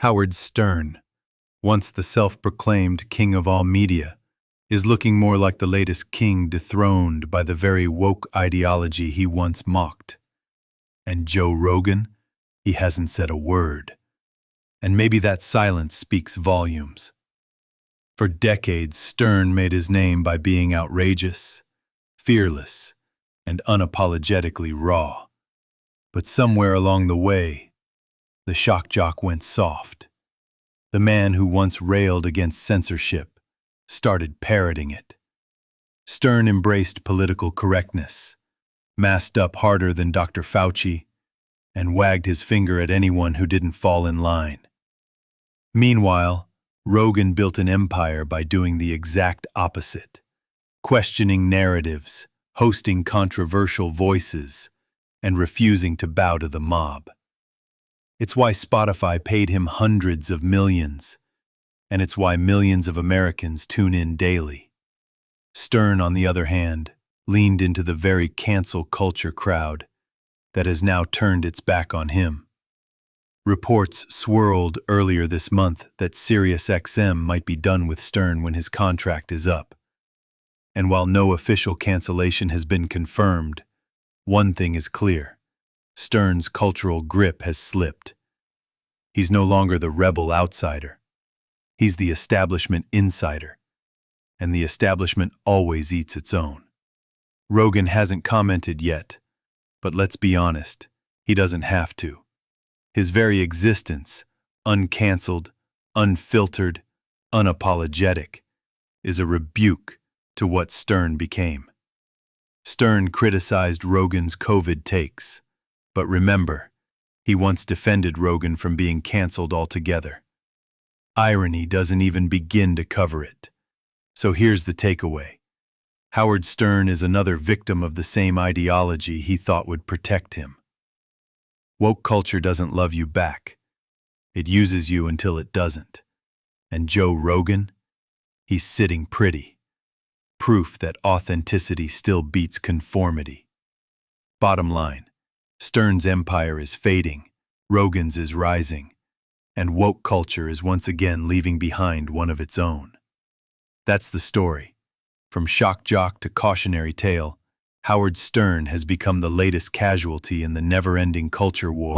Howard Stern, once the self-proclaimed king of all media, is looking more like the latest king dethroned by the very woke ideology he once mocked. And Joe Rogan, he hasn't said a word. And maybe that silence speaks volumes. For decades, Stern made his name by being outrageous, fearless, and unapologetically raw. But somewhere along the way, the shock jock went soft. The man who once railed against censorship started parroting it. Stern embraced political correctness, masked up harder than Dr. Fauci, and wagged his finger at anyone who didn't fall in line. Meanwhile, Rogan built an empire by doing the exact opposite, questioning narratives, hosting controversial voices, and refusing to bow to the mob. It's why Spotify paid him hundreds of millions, and it's why millions of Americans tune in daily. Stern, on the other hand, leaned into the very cancel culture crowd that has now turned its back on him. Reports swirled earlier this month that SiriusXM might be done with Stern when his contract is up. And while no official cancellation has been confirmed, one thing is clear: Stern's cultural grip has slipped. He's no longer the rebel outsider. He's the establishment insider. And the establishment always eats its own. Rogan hasn't commented yet, but let's be honest, he doesn't have to. His very existence, uncancelled, unfiltered, unapologetic, is a rebuke to what Stern became. Stern criticized Rogan's COVID takes, but remember, he once defended Rogan from being cancelled altogether. Irony doesn't even begin to cover it. So here's the takeaway. Howard Stern is another victim of the same ideology he thought would protect him. Woke culture doesn't love you back. It uses you until it doesn't. And Joe Rogan? He's sitting pretty. Proof that authenticity still beats conformity. Bottom line, Stern's empire is fading, Rogan's is rising, and woke culture is once again leaving behind one of its own. That's the story. From shock jock to cautionary tale, Howard Stern has become the latest casualty in the never-ending culture war.